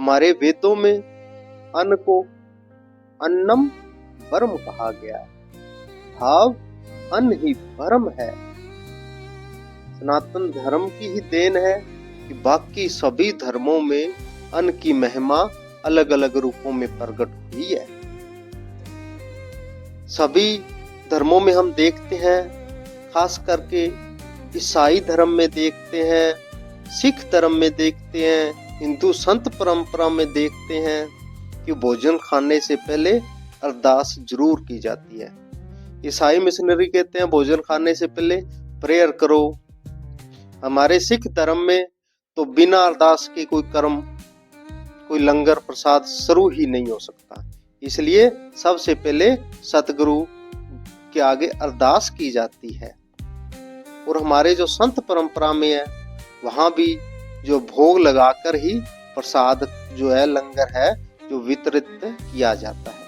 हमारे वेदों में अन्न को अन्नम ब्रह्म कहा गया है। भाव अन्न ही ब्रह्म है। सनातन धर्म की ही देन है कि बाकी सभी धर्मों में अन्न की महिमा अलग अलग रूपों में प्रकट हुई है। सभी धर्मों में हम देखते हैं, खास करके ईसाई धर्म में देखते हैं, सिख धर्म में देखते हैं, हिंदू संत परंपरा में देखते हैं कि भोजन खाने से पहले अरदास जरूर की जाती है। ईसाई मिशनरी कहते हैं भोजन खाने से पहले प्रेयर करो। हमारे सिख धर्म में तो बिना अरदास के कोई कर्म, कोई लंगर प्रसाद शुरू ही नहीं हो सकता। इसलिए सबसे पहले सतगुरु के आगे अरदास की जाती है। और हमारे जो संत परंपरा में है वहां भी जो भोग लगाकर ही प्रसाद जो है, लंगर है, जो वितरित किया जाता है।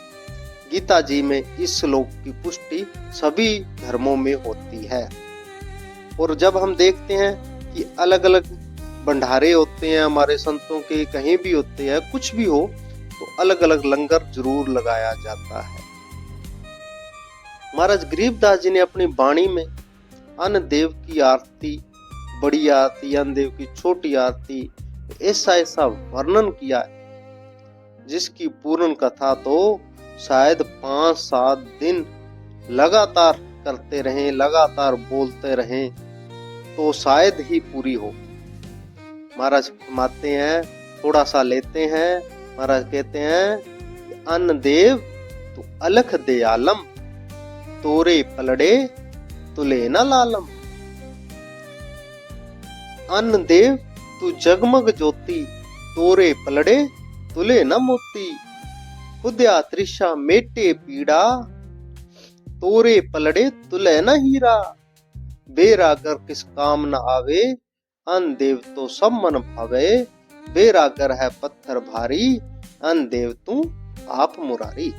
गीता जी में इस श्लोक की पुष्टि सभी धर्मों में होती है। और जब हम देखते हैं कि अलग अलग भंडारे होते हैं हमारे संतों के, कहीं भी होते हैं, कुछ भी हो, तो अलग अलग लंगर जरूर लगाया जाता है। महाराज गरीबदास जी ने अपनी वाणी में अन्न देव की आरती, बड़ी आरती, अन्न देव की छोटी आरती, ऐसा ऐसा वर्णन किया है जिसकी पूर्ण कथा तो शायद 5-7 दिन लगातार करते रहें, लगातार बोलते रहें तो शायद ही पूरी हो। महाराज फरमाते हैं, थोड़ा सा लेते हैं, महाराज कहते हैं, अन्न देव तू अलख दयालम, तोरे पलड़े तुले न लालम। अन्न देव तू जगमग ज्योति, तोरे पलड़े तुले न मोती। खुद्या त्रिषा मेटे पीड़ा, तोरे पलड़े तुले न हीरा। बेरागर किस काम न आवे, अन्न देव तो सब मन भावे। बेरागर है पत्थर भारी, अन्न देव तू आप मुरारी।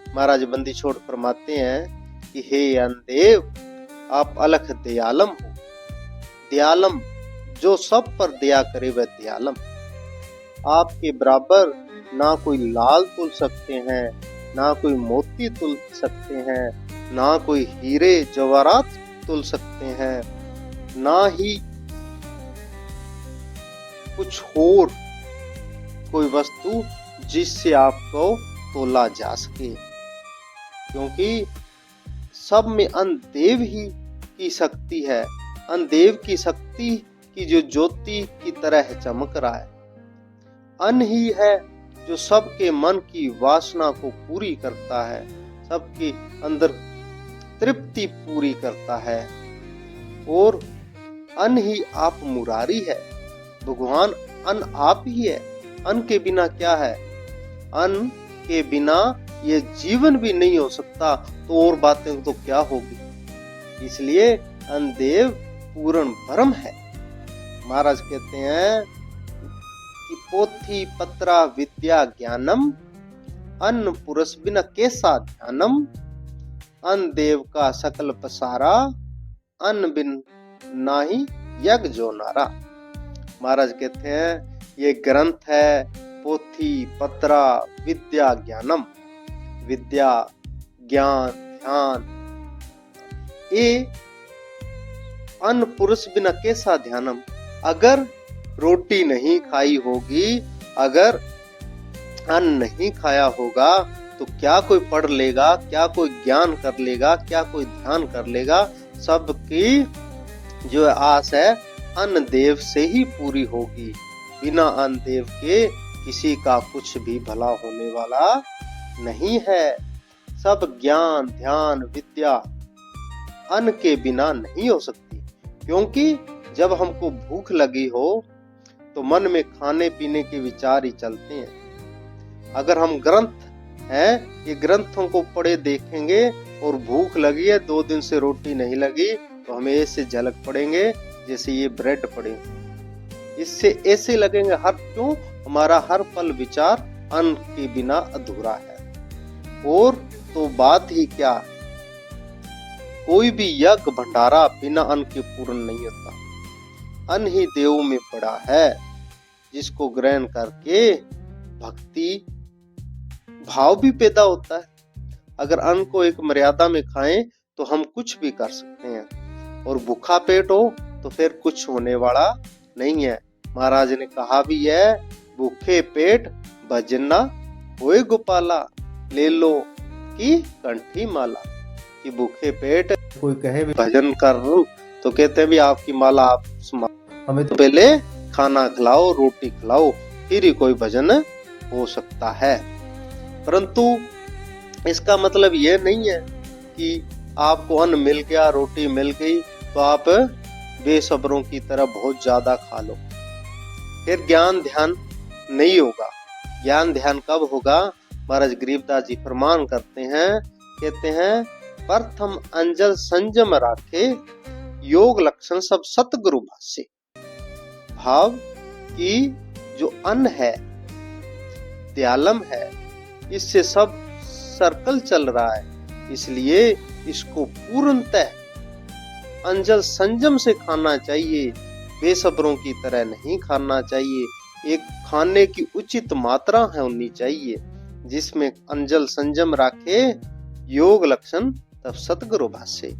महाराज बंदी छोड़ फरमाते हैं कि हे अन्न देव, आप अलख दयालम हो। दयालम, जो सब पर दया करे वह दयालम। आपके बराबर ना कोई लाल तुल सकते हैं, ना कोई मोती तुल सकते हैं, ना कोई हीरे जवाहरात तुल सकते हैं, ना ही कुछ और कोई वस्तु जिससे आपको तोला जा सके। क्योंकि सब में अन्न देव ही की शक्ति है। अन्न देव की शक्ति की जो ज्योति की तरह चमक रहा है। अन्न ही है जो सबके मन की वासना को पूरी करता है, सबके अंदर तृप्ति पूरी करता है। और अन्न ही आप मुरारी है। भगवान अन्न आप ही है। अन्न के बिना क्या है? अन्न के बिना ये जीवन भी नहीं हो सकता, तो और बातें तो क्या होगी। इसलिए अन्न देव पूर्ण ब्रह्म है। महाराज कहते हैं कि पोथी पत्रा विद्या ज्ञानम, अन्न पुरुष बिना कैसा ध्यानम। अन्न देव का सकल पसारा, अन्न बिन नाही यज्ञ जो नारा। महाराज कहते हैं ये ग्रंथ है पोथी पत्रा विद्या ज्ञानम। विद्या, ज्ञान, ध्यान, ये अन्न पुरुष बिना कैसा ध्यानम। अगर रोटी नहीं खाई होगी, अगर अन्न नहीं खाया होगा, तो क्या कोई पढ़ लेगा, क्या कोई ज्ञान कर लेगा, क्या कोई ध्यान कर लेगा। सबकी जो आस है अन्न देव से ही पूरी होगी। बिना अन्न देव के किसी का कुछ भी भला होने वाला नहीं है। सब ज्ञान, ध्यान, विद्या अन्न के बिना नहीं हो सकती। क्योंकि जब हमको भूख लगी हो तो मन में खाने पीने के विचार ही चलते हैं। अगर हम ग्रंथ हैं, ये ग्रंथों को पढ़े देखेंगे और भूख लगी है, 2 दिन से रोटी नहीं लगी, तो हमें ऐसे झलक पड़ेंगे जैसे ये ब्रेड पड़े। इससे ऐसे लगेंगे क्यों हमारा हर पल विचार अन्न के बिना अधूरा है। और तो बात ही क्या, कोई भी यज्ञ भंडारा बिना अन्न के पूर्ण नहीं होता। अन्न ही देव में पड़ा है। जिसको ग्रहण करके भक्ति भाव भी पैदा होता है। अगर अन्न को एक मर्यादा में खाएं तो हम कुछ भी कर सकते हैं, और भूखा पेट हो तो फिर कुछ होने वाला नहीं है। महाराज ने कहा भी है, भूखे पेट भजन ना होए गोपाला, ले लो की कंठी माला। कि भूखे पेट कोई कहे भी भजन कर तो कहते हैं भी आपकी माला आप हमें तो पहले खाना खिलाओ, रोटी खिलाओ, फिर ही कोई भजन हो सकता है। परंतु इसका मतलब यह नहीं है कि आपको अन्न मिल गया, रोटी मिल गई तो आप बेसब्रों की तरह बहुत ज्यादा खा लो, फिर ज्ञान ध्यान नहीं होगा। ज्ञान ध्यान कब होगा? महाराज गरीबदास जी फरमान करते हैं, कहते हैं प्रथम अंजल संजम राखे, योग लक्षण सब सतगुरु भाषे। भाव कि जो अन्न है, दयालम है, इससे सब सर्कल चल रहा है, इसलिए इसको पूर्णतः अंजल संजम से खाना चाहिए, बेसब्रों की तरह नहीं खाना चाहिए। एक खाने की उचित मात्रा है होनी चाहिए, जिसमें अंजल संजम राखे, योग लक्षण तब सतगुरु भाषे।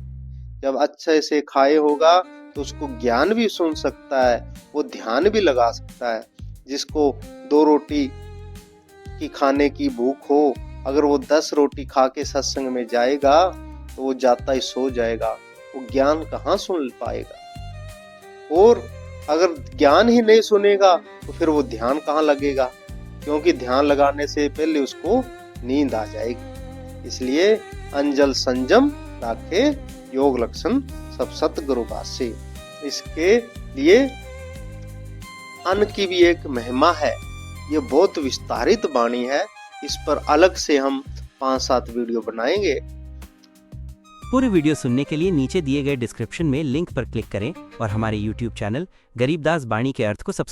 जब अच्छे से खाए होगा तो उसको ज्ञान भी सुन सकता है, वो ध्यान भी लगा सकता है। जिसको 2 रोटी की खाने की भूख हो, अगर वो 10 रोटी खा के सत्संग में जाएगा तो वो जाता ही सो जाएगा, वो ज्ञान कहाँ सुन पाएगा। और अगर ज्ञान ही नहीं सुनेगा तो फिर वो ध्यान कहाँ लगेगा, क्योंकि ध्यान लगाने से पहले उसको नींद आ जाएगी। इसलिए अंजल संजम राखे, योग लक्षण सब सतगुरु भाषे। इसके लिए अन्न की भी एक महिमा है, ये बहुत विस्तारित वाणी है, इस पर अलग से हम 5-7 वीडियो बनाएंगे। पूरी वीडियो सुनने के लिए नीचे दिए गए डिस्क्रिप्शन में लिंक पर क्लिक करें और हमारे YouTube चैनल गरीबदास बाणी के अर्थ को सब्सक्राइब